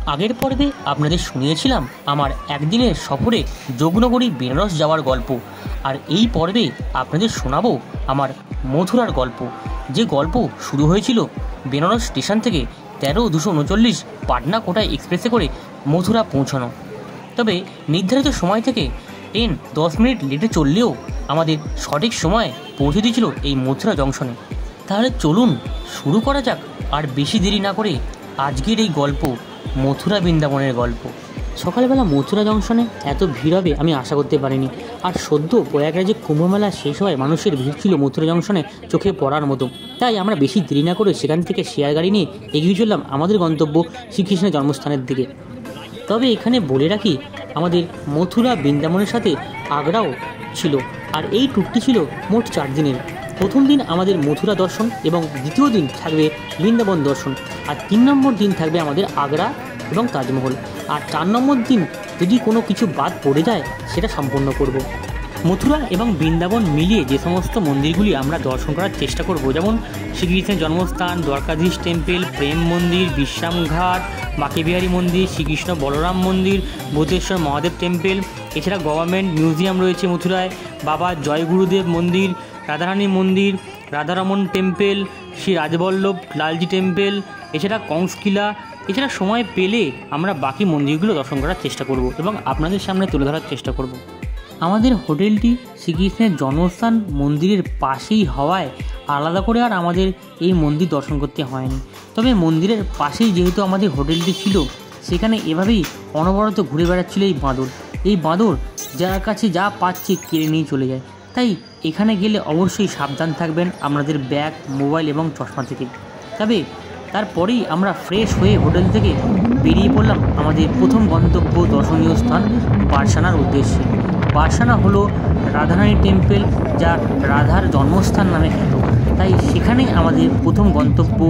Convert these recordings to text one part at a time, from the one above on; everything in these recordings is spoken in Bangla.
আগের পর্বে আপনাদের শুনিয়েছিলাম আমার একদিনের সফরে যোগনগরী বেনারস যাওয়ার গল্প। আর এই পর্বে আপনাদের শোনাবো আমার মথুরার গল্প, যে গল্প শুরু হয়েছিল বেনারস স্টেশন থেকে 13-239 পাটনা কোটা এক্সপ্রেসে করে মথুরা পৌঁছানো। তবে নির্ধারিত সময় থেকে ট্রেন 10 মিনিট লেটে চললেও আমাদের সঠিক সময়ে পৌঁছে দিয়েছিল এই মথুরা জংশনে। তাহলে চলুন শুরু করা যাক আর বেশি দেরি না করে আজকের এই গল্প, মথুরা বৃন্দাবনের গল্প। সকালবেলা মথুরা জংশনে এত ভিড় হবে আমি আশা করতে পারিনি। আর সদ্য প্রয়াগরাজে কুম্ভমেলা শেষ হওয়ায় মানুষের ভিড় ছিল মথুরা জংশনে চোখে পড়ার মতো। তাই আমরা বেশি দেরি না করে সেখান থেকে শেয়ার গাড়ি নিয়ে এগিয়ে চললাম আমাদের গন্তব্য শ্রীকৃষ্ণের জন্মস্থানের দিকে। তবে এখানে বলে রাখি, আমাদের মথুরা বৃন্দাবনের সাথে আগ্রাও ছিল। আর এই ট্যুরটি ছিল মোট 4 দিনের। প্রথম দিন আমাদের মথুরা দর্শন এবং দ্বিতীয় দিন থাকবে বৃন্দাবন দর্শন, আর 3 নম্বর দিন থাকবে আমাদের আগ্রা এবং তাজমহল, আর 4 নম্বর দিন যদি কোনো কিছু বাদ পড়ে যায় সেটা সম্পন্ন করব। মথুরা এবং বৃন্দাবন মিলিয়ে যে সমস্ত মন্দিরগুলি আমরা দর্শন করার চেষ্টা করব, যেমন শ্রীকৃষ্ণের জন্মস্থান, দ্বারকাধীশ টেম্পল, প্রেম মন্দির, বিশ্রামঘাট, বাঁকেবিহারী মন্দির, শ্রীকৃষ্ণ বলরাম মন্দির, ভূতেশ্বর মহাদেব টেম্পল, এছাড়া গভর্নমেন্ট মিউজিয়াম রয়েছে মথুরায়, বাবা জয় গুরুদেব মন্দির, রাধারানী মন্দির, রাধারমন টেম্পল, শ্রী রাজবল্লভ লালজি টেম্পল, এছাড়া কংসকিলা। এছাড়া সময় পেলে আমরা বাকি মন্দিরগুলো দর্শন করার চেষ্টা করব এবং আপনাদের সামনে তুলে ধরার চেষ্টা করব। আমাদের হোটেলটি শ্রীকৃষ্ণের জন্মস্থান মন্দিরের পাশেই হওয়ায় আলাদা করে আর আমাদের এই মন্দির দর্শন করতে হয়নি। তবে মন্দিরের পাশেই যেহেতু আমাদের হোটেলটি ছিল, সেখানে এভাবেই অনবরত ঘুরে বেড়াচ্ছিল এই বাঁদর। এই বাঁদর যার কাছে যা পাচ্ছে কেড়ে নিয়ে চলে যায়। তাই এখানে গেলে অবশ্যই সাবধান থাকবেন আপনাদের ব্যাগ, মোবাইল এবং চশমা থেকে। তবে তারপরেই আমরা ফ্রেশ হয়ে হোটেল থেকে বেরিয়ে পড়লাম আমাদের প্রথম গন্তব্য দর্শনীয় স্থান বারসানার উদ্দেশ্যে। বারসানা হলো রাধারানী টেম্পল, যা রাধার জন্মস্থান নামে খ্যাত। তাই সেখানেই আমাদের প্রথম গন্তব্য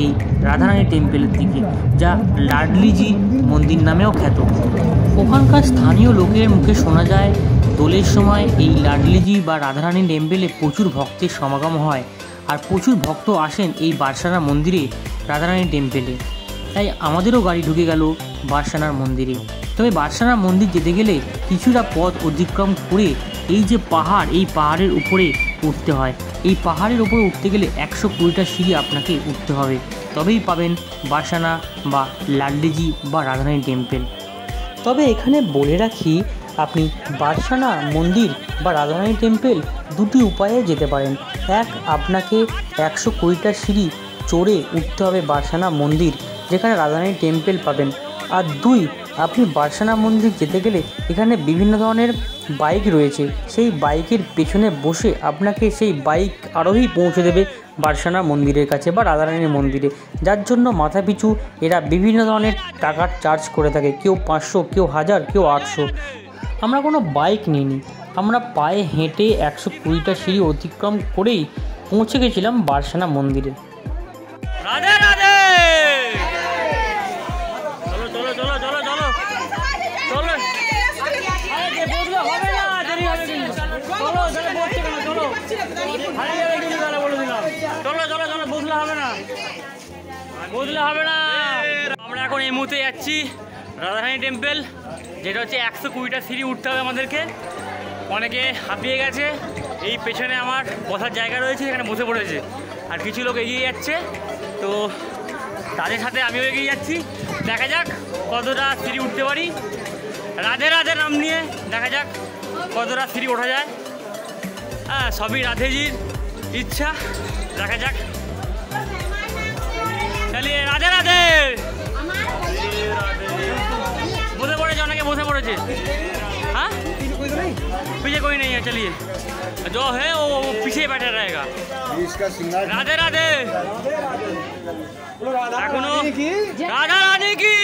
এই রাধারানী টেম্পলের দিকে, যা লাডলিজি মন্দির নামেও খ্যাত। ওখানকার স্থানীয় লোকের মুখে শোনা যায় দোলের সময় এই লাডলিজি বা রাধারানী টেম্পলে প্রচুর ভক্তের সমাগম হয়, আর প্রচুর ভক্ত আসেন এই বারসানা মন্দিরে রাধারানী টেম্পলে। তাই আমাদেরও গাড়ি ঢুকে গেল বারসানার মন্দিরে। তবে বারসানা মন্দির যেতে গেলে কিছুটা পথ অতিক্রম করে এই যে পাহাড়, এই পাহাড়ের উপরে উঠতে হয়। এই পাহাড়ের উপরে উঠতে গেলে 120টা সিঁড়ি আপনাকে উঠতে হবে, তবেই পাবেন বারসানা বা লাডলিজি বা রাধারানী টেম্পল। তবে এখানে বলে রাখি, আপনি বারসানা মন্দির বা রাধারানী টেম্পল দুটি উপায়ে যেতে পারেন। এক, আপনাকে 120টা সিঁড়ি চড়ে উঠতে হবে বারসানা মন্দির, যেখানে রাধারানী টেম্পল পাবেন। আর 2, আপনি বারসানা মন্দির যেতে গেলে এখানে বিভিন্ন ধরনের বাইক রয়েছে, সেই বাইকের পেছনে বসে আপনাকে সেই বাইক আরোহী পৌঁছে দেবে বারসানা মন্দিরের কাছে বা রাধারানীর মন্দিরে, যার জন্য মাথা পিছু এরা বিভিন্ন ধরনের টাকার চার্জ করে থাকে। কেউ 500, কেউ 1000, কেউ 800। আমরা কোনো বাইক নিইনি, আমরা পায়ে হেঁটে 120টা সিঁড়ি অতিক্রম করেই পৌঁছে গেছিলাম বারসানা মন্দিরে। রাধে রাধে। চলো চলো চলো চলো চলো চলো, হবে না, দেরি হবে কিন্তু। চলো চলো, বসছে কেন, চলো হারিয়ে যাবে কিন্তু, তাহলে বলে দিলাম। চলো চলো চলো, বসলে হবে না, বসলে হবে না। আমরা এখন এই মুহূর্তে যাচ্ছি রাধারানী টেম্পল, যেটা হচ্ছে 120টা সিঁড়ি উঠতে হবে আমাদেরকে। অনেকে হাঁপিয়ে গেছে, এই পেছনে আমার বসার জায়গা রয়েছে, এখানে বসে পড়েছে। আর কিছু লোক এগিয়ে যাচ্ছে, তো তাদের সাথে আমিও এগিয়ে যাচ্ছি। দেখা যাক কতটা সিঁড়ি উঠতে পারি। রাধে রাধে নাম নিয়ে দেখা যাক কতটা সিঁড়ি ওঠা যায়। হ্যাঁ, সবই রাধেজির ইচ্ছা, দেখা যাক। চালিয়ে রাধে রাধে। বসে পড়েছে, অনেকে বসে পড়েছে। हाँ पीछे कोई नहीं है, चलिए जो है वो पीछे बैठा रहेगा। राधे राधे। एखोनो राधा रानी की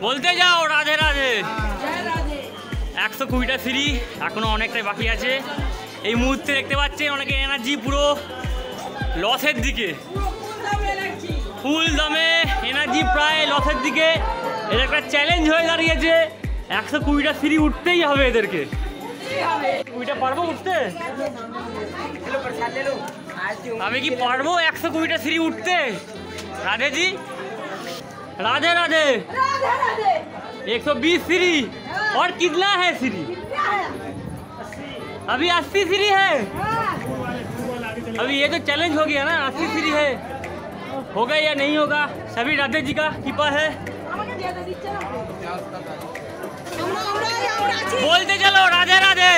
बोलते जाओ राधे राधे। 120টা সিঁড়ি এখনো অনেকটাই বাকি আছে। এই মুহূর্তে দেখতে পাচ্ছেন অনেকে এনার্জি পুরো লসের দিকে, ফুল দমে এনার্জি প্রায় লসের দিকে। এটা একটা চ্যালেঞ্জ হয়ে দাঁড়িয়েছে, 120টা সিঁড়ি উঠতেই হবে এদেরকে। ওইটা পারবো উঠতে? আমি কি পারবো 120টা সিঁড়ি উঠতে? राधे जी, राधे राधे। 120 सीढ़ी और कितना है सीढ़ी? अभी 80 सीढ़ी है। अभी ये तो चैलेंज हो गया ना, 80 सीढ़ी है। होगा या नहीं होगा, सभी राधे जी का कृपा है। बोलते चलो राधे राधे,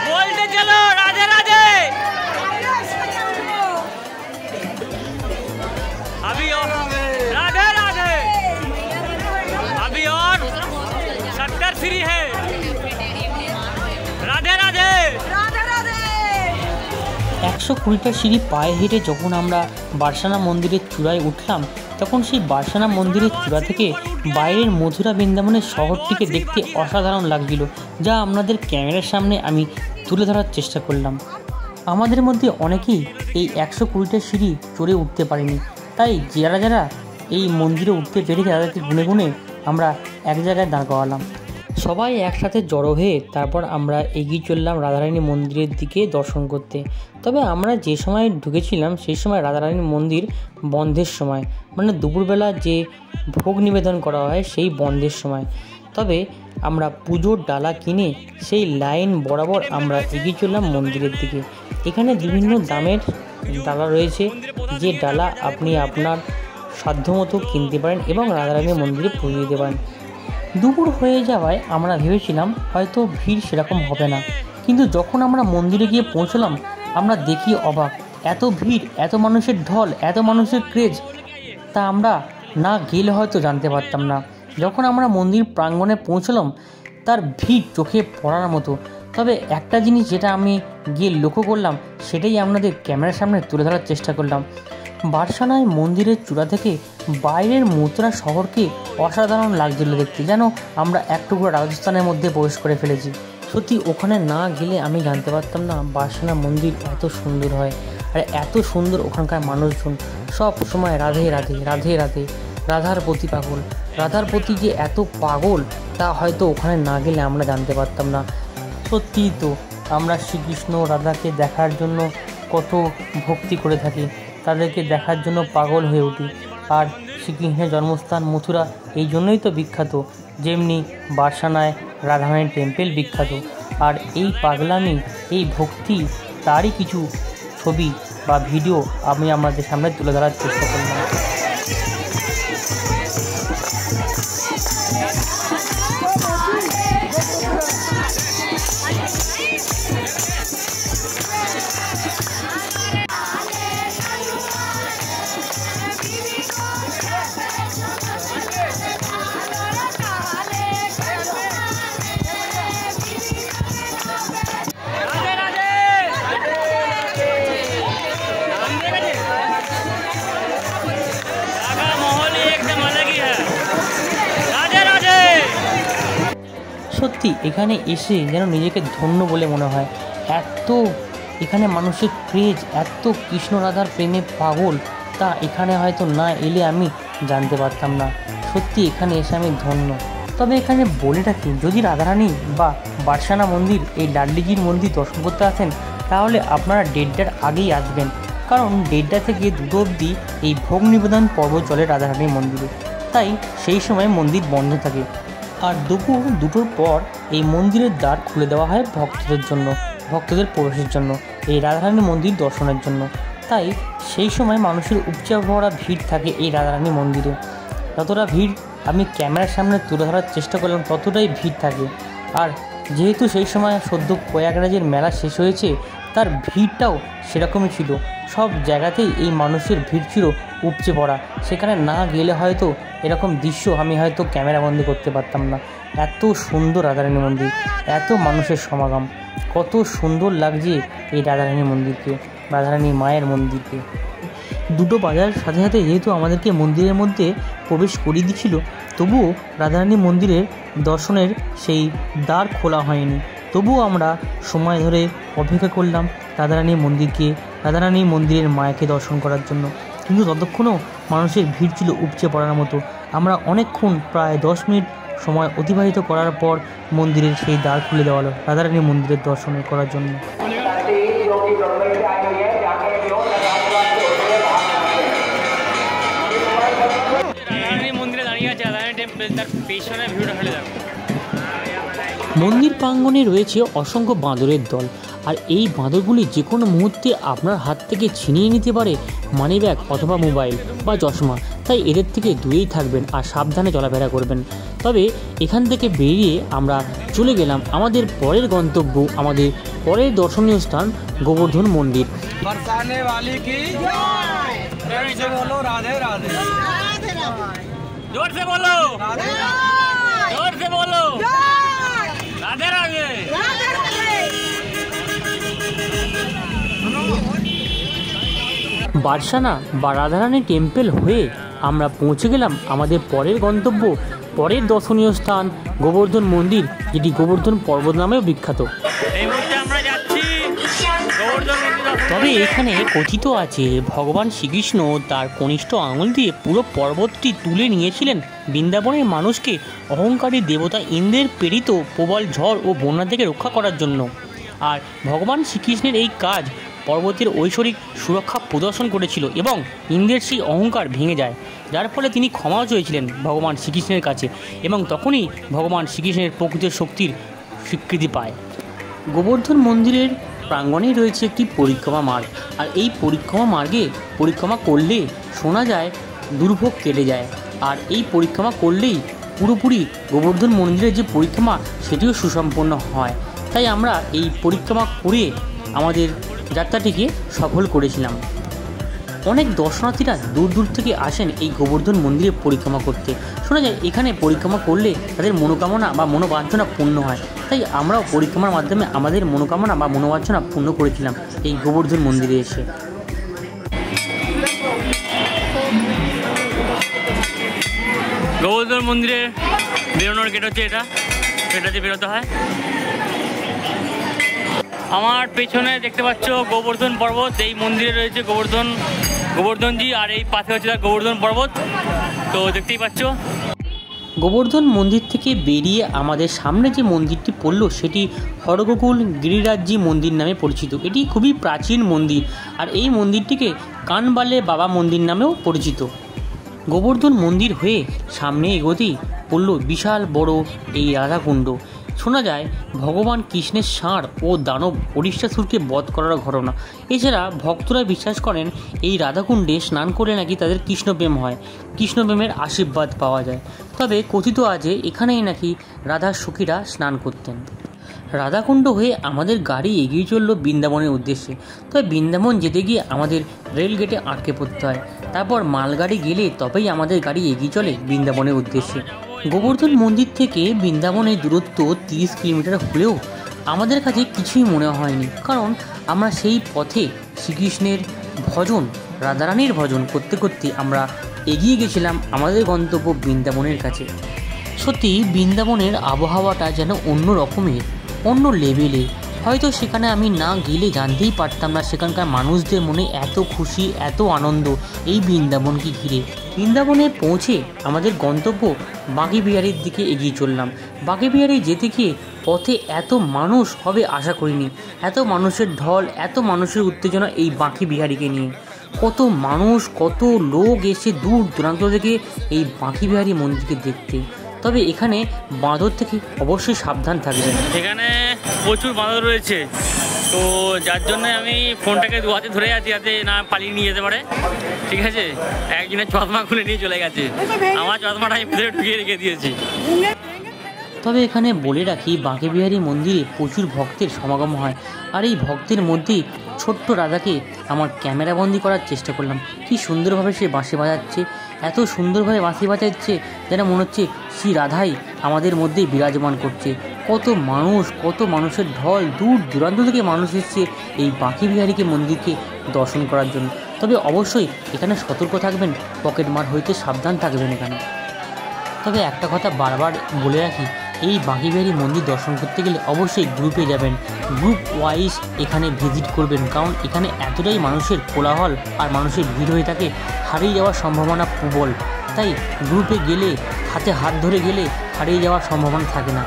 बोलते चलो राधे राधे। अभी और राधे राधे, अभी और 70 सीढ़ी है। राधे राधे, राधे राधे। 120টা সিঁড়ি পায়ে হেঁটে যখন আমরা বারসানা মন্দিরের চূড়ায় উঠলাম, তখন সেই বারসানা মন্দিরের চূড়া থেকে বাইরের মথুরা বৃন্দাবনের শহরটিকে দেখতে অসাধারণ লাগছিল, যা আপনাদের ক্যামেরার সামনে আমি তুলে ধরার চেষ্টা করলাম। আমাদের মধ্যে অনেকেই এই 120টা সিঁড়ি চড়ে উঠতে পারেনি, তাই যারা যারা এই মন্দিরে উঠতে পেরেছে তাদেরকে গুনে গুনে আমরা এক জায়গায় দাঁড় করালাম। সবাই একসাথে জড়ো হয়ে তারপর আমরা এগিয়ে চললাম রাধারানী মন্দিরের দিকে দর্শন করতে। তবে আমরা যে সময় ঢুকেছিলাম সেই সময় রাধারানী মন্দির বন্ধের সময়, মানে দুপুরবেলা যে ভোগ নিবেদন করা হয় সেই বন্ধের সময়। তবে আমরা পুজোর ডালা কিনে সেই লাইন বরাবর আমরা এগিয়ে চললাম মন্দিরের দিকে। এখানে বিভিন্ন দামের ডালা রয়েছে, যে ডালা আপনি আপনার সাধ্যমতো কিনতে পারেন এবং রাধারানী মন্দিরে পুজো দিতে পারেন। দুপুর হয়ে যাওয়ায় আমরা ভেবেছিলাম হয়তো ভিড় সেরকম হবে না, কিন্তু যখন আমরা মন্দিরে গিয়ে পৌঁছলাম আমরা দেখি অবাক, এত ভিড়, এত মানুষের ঢল, এত মানুষের ক্রেজ, তা আমরা না গেলে হয়তো জানতে পারতাম না। যখন আমরা মন্দির প্রাঙ্গণে পৌঁছলাম তার ভিড় চোখে পড়ার মতো। তবে একটা জিনিস যেটা আমি গিয়ে লক্ষ্য করলাম সেটাই আপনাদের ক্যামেরার সামনে তুলে ধরার চেষ্টা করলাম। বারসানায় মন্দিরের চূড়া থেকে বাইরের মথুরা শহরকে অসাধারণ লাগছিল দেখতে, যেন আমরা এক টুকরো রাজস্থানের মধ্যে প্রবেশ করে ফেলেছি। সত্যি ওখানে না গেলে আমি জানতে পারতাম না বারসানা মন্দির এত সুন্দর হয়, আর এত সুন্দর ওখানকার মানুষজন সব সময় রাধে রাধে রাধে রাধে, রাধার প্রতি পাগল। রাধার প্রতি যে এত পাগল তা হয়তো ওখানে না গেলে আমরা জানতে পারতাম না। সত্যিই তো আমরা শ্রীকৃষ্ণ রাধাকে দেখার জন্য কত ভক্তি করে থাকি, তাদেরকে দেখার জন্য পাগল হয়ে উঠি। আর শ্রীকৃষ্ণের জন্মস্থান মথুরা এই জন্যই তো বিখ্যাত, যেমনি বারসানায় রাধারানীর টেম্পেল বিখ্যাত। আর এই পাগলামি, এই ভক্তি, তারই কিছু ছবি বা ভিডিও আমি আমাদের সামনে তুলে ধরার চেষ্টা করলাম। সত্যি এখানে এসে যেন নিজেকে ধন্য বলে মনে হয়। এত এখানে মানুষের ক্রেজ, এত কৃষ্ণ রাধার প্রেমে পাগল, তা এখানে হয়তো না এলে আমি জানতে পারতাম না। সত্যি এখানে এসে আমি ধন্য। তবে এখানে বলে রাখি, যদি রাধারানী বা বারসানা মন্দির এই লাডলিজির মন্দির দর্শন করতে আসেন তাহলে আপনারা 1:30টার আগেই আসবেন, কারণ 1:30টা থেকে 2টো অবধি এই ভোগ নিবেদন পর্ব চলে রাধারানী মন্দিরে, তাই সেই সময় মন্দির বন্ধ থাকে। আর দুপুর 2টোর পর এই মন্দিরের দ্বার খুলে দেওয়া হয় ভক্তদের জন্য, ভক্তদের প্রবেশের জন্য, এই রাধারানী মন্দির দর্শনের জন্য। তাই সেই সময় মানুষের উপচে ভরা ভিড় থাকে এই রাধারানী মন্দিরে। যতটা ভিড় আমি ক্যামেরার সামনে তুলে ধরার চেষ্টা করলাম ততটাই ভিড় থাকে। আর যেহেতু সেই সময় সদ্য প্রয়াগরাজের মেলা শেষ হয়েছে, তার ভিড়টাও সেরকমই ছিল। সব জায়গাতেই এই মানুষের ভিড় ছিল উপচে পড়া। সেখানে না গেলে হয়তো এরকম দৃশ্য আমি হয়তো ক্যামেরাবন্দি করতে পারতাম না। এত সুন্দর রাধারানী মন্দির, এত মানুষের সমাগম, কত সুন্দর লাগছে এই রাধারানী মন্দিরকে, রাধারানী মায়ের মন্দিরকে। 2টো বাজার সাথে সাথে যেহেতু আমাদেরকে মন্দিরের মধ্যে প্রবেশ করিয়ে দিচ্ছিল, তবুও রাধারানী মন্দিরের দর্শনের সেই দ্বার খোলা হয়নি। তবুও আমরা সময় ধরে অপেক্ষা করলাম রাধারানী মন্দিরকে, রাধারানী মন্দিরের মায়েকে দর্শন করার জন্য। কিন্তু ততক্ষণও মানুষের ভিড় ছিল উপচে পড়ার মতো। আমরা অনেকক্ষণ, প্রায় 10 মিনিট সময় অতিবাহিত করার পর মন্দিরের সেই দ্বার খুলে দেওয়া হলো রাধারানী মন্দিরের দর্শন করার জন্য। টেম্পল, তার পেছনে ভিউটা খালি দেখো। মন্দির প্রাঙ্গণে রয়েছে অসংখ্য বাঁদরের দল, আর এই বাঁদরগুলি যে কোনো মুহূর্তে আপনার হাত থেকে ছিনিয়ে নিতে পারে মানিব্যাগ অথবা মোবাইল বা চশমা। তাই এদের থেকে দূরেই থাকবেন আর সাবধানে চলাফেরা করবেন। তবে এখান থেকে বেরিয়ে আমরা চলে গেলাম আমাদের পরের গন্তব্য, আমাদের পরের দর্শনীয় স্থান গোবর্ধন মন্দির। বারসানা বা রাধারানী টেম্পল হয়ে আমরা পৌঁছে গেলাম আমাদের পরের গন্তব্য, পরের দর্শনীয় স্থান গোবর্ধন মন্দির, যেটি গোবর্ধন পর্বত নামেও বিখ্যাত। তবে এখানে কথিত আছে ভগবান শ্রীকৃষ্ণ তার কনিষ্ঠ আঙুল দিয়ে পুরো পর্বতটি তুলে নিয়েছিলেন বৃন্দাবনের মানুষকে অহংকারী দেবতা ইন্দ্রের প্রেরিত প্রবল ঝড় ও বন্যা থেকে রক্ষা করার জন্য। আর ভগবান শ্রীকৃষ্ণের এই কাজ পর্বতের ঐশ্বরিক সুরক্ষা প্রদর্শন করেছিল এবং ইন্দ্রের সেই অহংকার ভেঙে যায়, যার ফলে তিনি ক্ষমাও চেয়েছিলেন ভগবান শ্রীকৃষ্ণের কাছে, এবং তখনই ভগবান শ্রীকৃষ্ণের প্রকৃত শক্তির স্বীকৃতি পায়। গোবর্ধন মন্দিরের প্রাঙ্গণেই রয়েছে একটি পরিক্রমা মার্গ, আর এই পরিক্রমা মার্গে পরিক্রমা করলে শোনা যায় দুর্ভোগ কেটে যায়, আর এই পরিক্রমা করলেই পুরোপুরি গোবর্ধন মন্দিরের যে পরিক্রমা সেটিও সুসম্পন্ন হয়। তাই আমরা এই পরিক্রমা করে আমাদের যাত্রাটিকে সফল করেছিলাম। অনেক দর্শনার্থীরা দূর দূর থেকে আসেন এই গোবর্ধন মন্দিরে পরিক্রমা করতে। শোনা যায় এখানে পরিক্রমা করলে তাদের মনোকামনা বা মনোবাঞ্ছনা পূর্ণ হয়। তাই আমরাও পরিক্রমার মাধ্যমে আমাদের মনোকামনা বা মনোবাঞ্ছনা পূর্ণ করেছিলাম এই গোবর্ধন মন্দিরে এসে। গোবর্ধন মন্দিরে বেরোনোর গেট হচ্ছে এটাতে বেরোতে হয়। আমার পেছনে দেখতে পাচ্ছ গোবর্ধন পর্বত, এই মন্দিরে রয়েছে গোবর্ধনজি, আর এই পাশে হচ্ছে তার গোবর্ধন পর্বত, তো দেখতেই পাচ্ছ। গোবর্ধন মন্দির থেকে বেরিয়ে আমাদের সামনে যে মন্দিরটি পড়ল সেটি হরগোকুল গিরিরাজজি মন্দির নামে পরিচিত। এটি খুবই প্রাচীন মন্দির, আর এই মন্দিরটিকে কানবালে বাবা মন্দির নামেও পরিচিত। গোবর্ধন মন্দির হয়ে সামনে এগোতেই পড়ল বিশাল বড় এই রাধাকুণ্ড। শোনা যায় ভগবান কৃষ্ণের ষাঁড় ও দানব অরিষ্টাসুরকে বধ করার ঘটনা। এছাড়া ভক্তরা বিশ্বাস করেন এই রাধাকুণ্ডে স্নান করে নাকি তাদের কৃষ্ণপ্রেম হয়, কৃষ্ণপ্রেমের আশীর্বাদ পাওয়া যায়। তবে কথিত আছে এখানেই নাকি রাধার সখীরা স্নান করতেন। রাধাকুণ্ড হয়ে আমাদের গাড়ি এগিয়ে চলল বৃন্দাবনের উদ্দেশ্যে। তবে বৃন্দাবন যেতে গিয়ে আমাদের রেল গেটে আটকে পড়তে হয়, তারপর মালগাড়ি গেলে তবেই আমাদের গাড়ি এগিয়ে চলে বৃন্দাবনের উদ্দেশ্যে। গোবর্ধন মন্দির থেকে বৃন্দাবনের দূরত্ব 30 কিলোমিটার হলেও আমাদের কাছে কিছুই মনে হয়নি, কারণ আমরা সেই পথে শ্রীকৃষ্ণের ভজন, রাধারানীর ভজন করতে করতে আমরা এগিয়ে গেছিলাম আমাদের গন্তব্য বৃন্দাবনের কাছে। সত্যি বৃন্দাবনের আবহাওয়াটা যেন অন্য রকমের, অন্য লেভেলে। হয়তো সেখানে আমি না গেলে জানতেই পারতাম না সেখানকার মানুষদের মনে এত খুশি, এত আনন্দ এই বৃন্দাবনকে ঘিরে। বৃন্দাবনে পৌঁছে আমাদের গন্তব্য বাঁকে বিহারির দিকে এগিয়ে চললাম। বাঁকে বিহারি যেতে গিয়ে পথে এত মানুষ হবে আশা করিনি, এত মানুষের ঢল, এত মানুষের উত্তেজনা এই বাঁকে বিহারিকে নিয়ে। কত মানুষ, কত লোক এসে দূর দূরান্ত থেকে এই বাঁকে বিহারি মন্দিরকে দেখতে। তবে এখানে বাঁদর থেকে অবশ্যই সাবধান থাকবেন, এখানে প্রচুর বাঁদর রয়েছে, তো যার জন্য আমি ফোনটাকে দু হাতে ধরে আছি যাতে না পালিয়ে নিয়ে যেতে পারে। ঠিক আছে, একজনের চশমা খুলে নিয়ে চলে গেছে, আমার চশমাটা আমি ভিতরে ঢুকিয়ে রেখে দিয়েছি। তবে এখানে বলে রাখি বাঁকে বিহারি মন্দিরে প্রচুর ভক্তের সমাগম হয়, আর এই ভক্তের মধ্যেই ছোট্ট রাধাকে আমার ক্যামেরাবন্দি করার চেষ্টা করলাম। কি সুন্দরভাবে সে বাঁশি বাজাচ্ছে, এত সুন্দরভাবে বাঁশি বাজাচ্ছে যেন মনে হচ্ছে শ্রী রাধাই আমাদের মধ্যেই বিরাজমান করছে। কত মানুষ, কত মানুষের ঢল, দূর দূরান্ত থেকে মানুষ এসছে এই বাঁকে বিহারিকে মন্দিরকে দর্শন করার জন্য। তবে অবশ্যই এখানে সতর্ক থাকবেন, পকেটমার হইতে সাবধান থাকবেন এখানে। তবে একটা কথা বারবার বলে রাখি, এই বাঁকে বিহারি মন্দির দর্শন করতে গেলে অবশ্যই গ্রুপে যাবেন, গ্রুপ ওয়াইজ এখানে ভিজিট করবেন, কারণ এখানে এতটাই মানুষের কোলাহল আর মানুষের ভিড় হয়ে থাকে, হারিয়ে যাওয়ার সম্ভাবনা প্রবল। তাই গ্রুপে গেলে, হাতে হাত ধরে গেলে হারিয়ে যাওয়ার সম্ভাবনা থাকে না।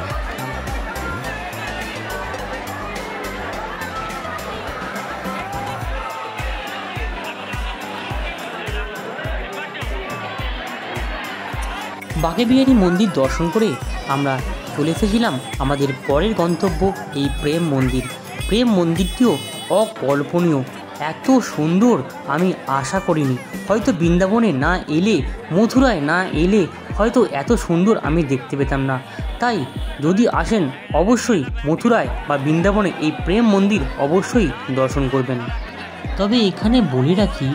বাঁকে বিহারী মন্দির দর্শন করে আমরা চলে এসেছিলাম আমাদের পরের গন্তব্য এই প্রেম মন্দির। প্রেম মন্দিরটিও অকল্পনীয়, এত সুন্দর আমি আশা করিনি। হয়তো বৃন্দাবনে না এলে, মথুরায় না এলে হয়তো এত সুন্দর আমি দেখতে পেতাম না। তাই যদি আসেন অবশ্যই মথুরায় বা বৃন্দাবনে এই প্রেম মন্দির অবশ্যই দর্শন করবেন। তবে এখানে বলে রাখি,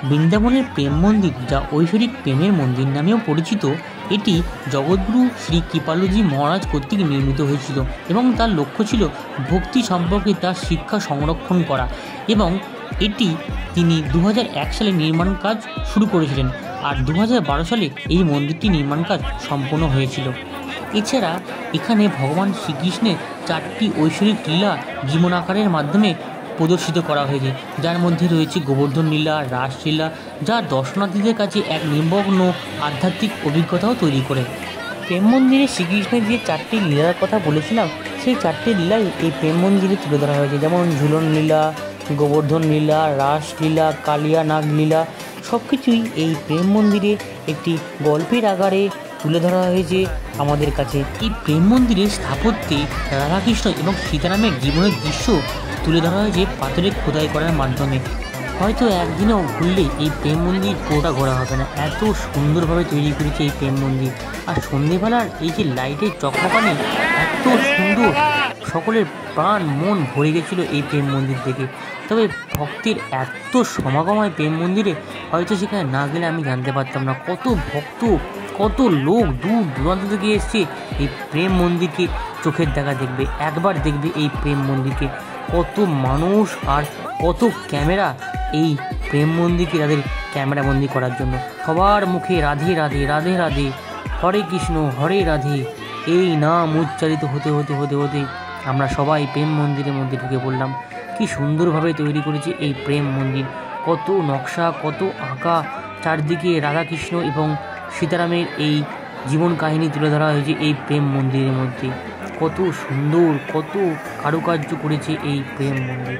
বৃন্দাবনের প্রেম মন্দির, যা ঐশ্বরিক প্রেমের মন্দির নামেও পরিচিত, এটি জগৎগুরু শ্রী কৃপালুজি মহারাজ কর্তৃক নির্মিত হয়েছিল এবং তার লক্ষ্য ছিল ভক্তি সম্পর্কে তার শিক্ষা সংরক্ষণ করা, এবং এটি তিনি 2001 সালে নির্মাণ কাজ শুরু করেছিলেন আর 2012 সালে এই মন্দিরটি নির্মাণ কাজ সম্পন্ন হয়েছিল। এছাড়া এখানে ভগবান শ্রীকৃষ্ণের 4টি ঐশ্বরিক লীলা জীবন আকারের মাধ্যমে প্রদর্শিত করা হয়েছে, যার মধ্যে রয়েছে গোবর্ধন লীলা, রাসলীলা, যা দর্শনার্থীদের কাছে এক নির্মগ্ন আধ্যাত্মিক অভিজ্ঞতাও তৈরি করে। প্রেম মন্দিরে শ্রীকৃষ্ণের যে 4টি লীলার কথা বলেছিলাম, সেই 4টি লীলাই এই প্রেম মন্দিরে তুলে ধরা হয়েছে, যেমন ঝুলন লীলা, গোবর্ধন লীলা, রাসলীলা, কালিয়া নাগ লীলা, সব কিছুই এই প্রেম মন্দিরে একটি গল্পের আকারে তুলে ধরা হয়েছে আমাদের কাছে। এই প্রেম মন্দিরের স্থাপত্যে রাধাকৃষ্ণ এবং সীতারামের জীবনের দৃশ্য তুলে ধরা হয়েছে পাথরের খোদাই করার মাধ্যমে। হয়তো একদিনও ঘুরলে এই প্রেম মন্দির পুরোটা ঘোরা হবে না, এত সুন্দরভাবে তৈরি করেছে এই প্রেম মন্দির। আর সন্ধ্যেবেলার এই যে লাইটের চকমকানি এত সুন্দর, সকলের প্রাণ মন ভরে গেছিল এই প্রেম মন্দির থেকে। তবে ভক্তের এত সমাগম হয় প্রেম মন্দিরে, হয়তো সেখানে না গেলে আমি জানতে পারতাম না কত ভক্ত, কত লোক দূর দূরান্ত থেকে এসছে এই প্রেম মন্দিরকে চোখের দেখা দেখবে, একবার দেখবে এই প্রেম মন্দিরকে। কত মানুষ আর কত ক্যামেরা এই প্রেম মন্দিরকে তাদের ক্যামেরাবন্দি করার জন্য। সবার মুখে রাধে রাধে রাধে রাধে, হরে কৃষ্ণ হরে রাধে, এই নাম উচ্চারিত হতে হতে হতে হতে আমরা সবাই প্রেম মন্দিরের মধ্যে ঢুকে পড়লাম। কি সুন্দরভাবে তৈরি করেছে এই প্রেম মন্দির, কত নকশা, কত আঁকা, চারদিকে রাধাকৃষ্ণ এবং সীতারামের এই জীবন কাহিনী তুলে ধরা হয়েছে এই প্রেম মন্দিরের মধ্যে। কত সুন্দর, কত কারুকার্য করেছে এই প্রেম মন্দির।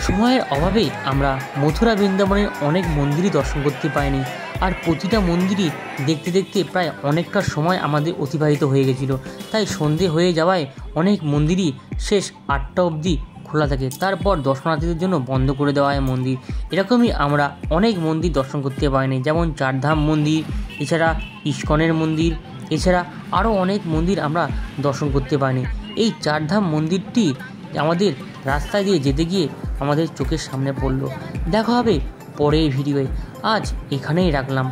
সময়ের অভাবে আমরা মথুরা বৃন্দাবনের অনেক মন্দিরই দর্শন করতে পাইনি, আর প্রতিটা মন্দিরই দেখতে দেখতে প্রায় অনেকটা সময় আমাদের অতিবাহিত হয়ে গেছিলো। তাই সন্ধে হয়ে যাওয়ায় অনেক মন্দিরই শেষ 8টা অবধি খোলা থাকে, তারপর দর্শনার্থীদের জন্য বন্ধ করে দেওয়া হয় মন্দির। এরকমই আমরা অনেক মন্দির দর্শন করতে পারিনি, যেমন চারধাম মন্দির, এছাড়া ইস্কনের মন্দির, এছাড়া আরও অনেক মন্দির আমরা দর্শন করতে পারিনি। এই চারধাম মন্দিরটি আমাদের রাস্তায় দিয়ে যেতে গিয়ে আমাদের চোখের সামনে পড়লো। দেখা হবে পরের ভিডিওয়ে, আজ এখানেই রাখলাম।